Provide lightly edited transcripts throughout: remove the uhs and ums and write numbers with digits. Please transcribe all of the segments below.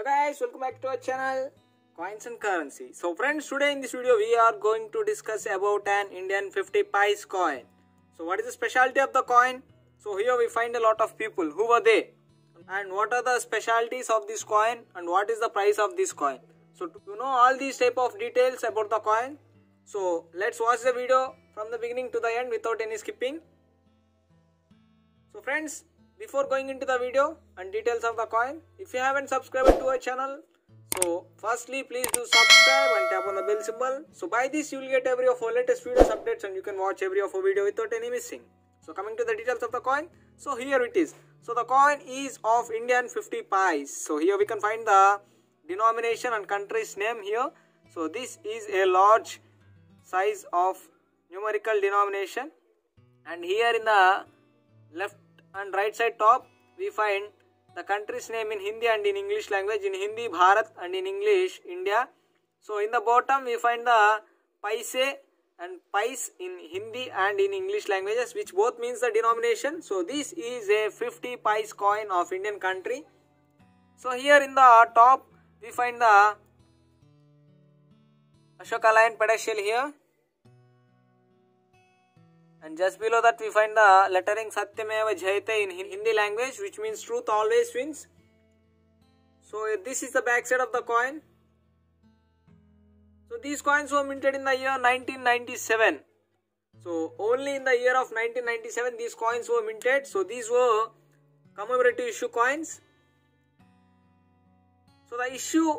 guys, welcome back to our channel Coins and Currency. So friends, today in this video we are going to discuss about an Indian 50 pice coin. So what is the specialty of the coin? So here we find a lot of people. Who were they? And what are the specialties of this coin? And what is the price of this coin? So to know all these type of details about the coin, so let's watch the video from the beginning to the end without any skipping. So friends, before going into the video and details of the coin, if you haven't subscribed to our channel, so firstly please do subscribe and tap on the bell symbol. So by this you will get every of our latest videos updates and you can watch every of our video without any missing. So coming to the details of the coin, so here it is. So the coin is of Indian 50 pice. So here we can find the denomination and country's name here. So this is a large size of numerical denomination, and here in the left and right side top we find the country's name in Hindi and in English language. In Hindi Bharat and in English India. So in the bottom we find the paise and pice in Hindi and in English languages, which both means the denomination. So this is a 50 pice coin of Indian country. So here in the top we find the Ashoka Lion pedestal here, and just below that we find the lettering Satyameva Jayate in Hindi language, which means truth always wins. So this is the back side of the coin. So these coins were minted in the year 1997. So only in the year of 1997 these coins were minted. So these were commemorative issue coins. So the issue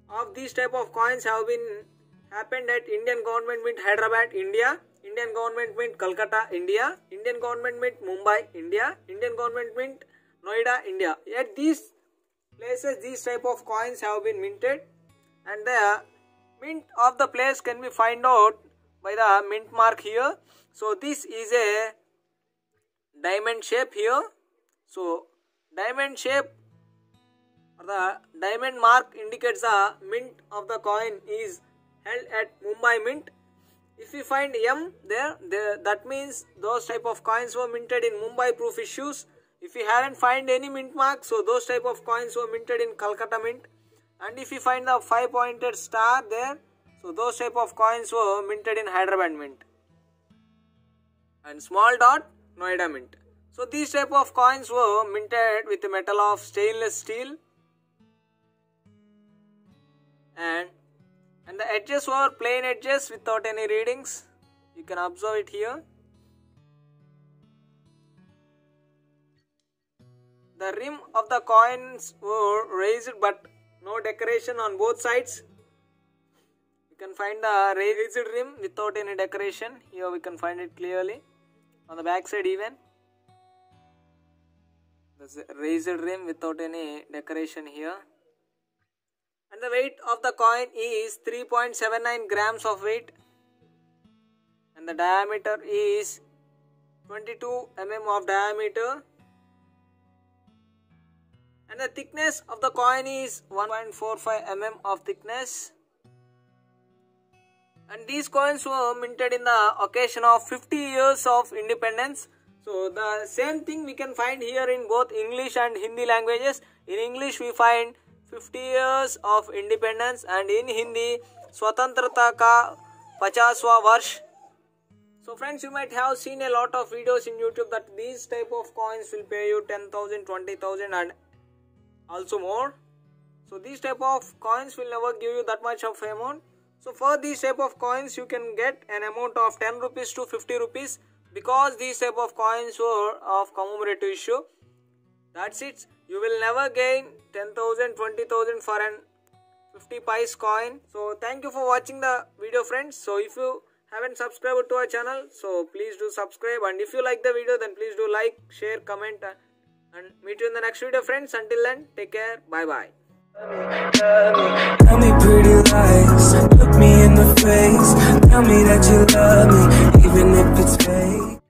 of these type of coins have been happened at Indian Government Mint Hyderabad, India, Indian Government Mint Calcutta, India, Indian Government Mint Mumbai, India, Indian Government Mint Noida, India. At these places these type of coins have been minted, and the mint of the place can be found out by the mint mark here. So this is a diamond shape here. So diamond shape or the diamond mark indicates the mint of the coin is held at Mumbai Mint. If we find M there, that means those type of coins were minted in Mumbai proof issues. If we haven't find any mint mark, so those type of coins were minted in Calcutta Mint. And if we find the 5-pointed star there, so those type of coins were minted in Hyderabad Mint. And small dot, Noida Mint. So these type of coins were minted with the metal of stainless steel. And the edges were plain edges without any readings. You can observe it here. The rim of the coins were raised but no decoration on both sides. You can find the raised rim without any decoration. Here we can find it clearly. On the back side even. There's a raised rim without any decoration here. And the weight of the coin is 3.79 grams of weight, and the diameter is 22 mm of diameter, and the thickness of the coin is 1.45 mm of thickness. And these coins were minted in the occasion of 50 years of independence. So the same thing we can find here in both English and Hindi languages. In English we find 50 years of independence, and in Hindi Swatantrata ka 50वां वर्ष. So friends, you might have seen a lot of videos in YouTube that these type of coins will pay you 10,000, 20,000 and also more. So these type of coins will never give you that much of amount. So for these type of coins you can get an amount of 10 rupees to 50 rupees because these type of coins were of commemorative issue. That's it. You will never gain 10,000, 20,000 for an 50 pice coin. So thank you for watching the video friends. So if you haven't subscribed to our channel, so please do subscribe, and if you like the video then please do like, share, comment, and meet you in the next video friends. Until then, take care, bye bye. Tell me pretty lies, look me in the face, tell me that you love me even if it's fake.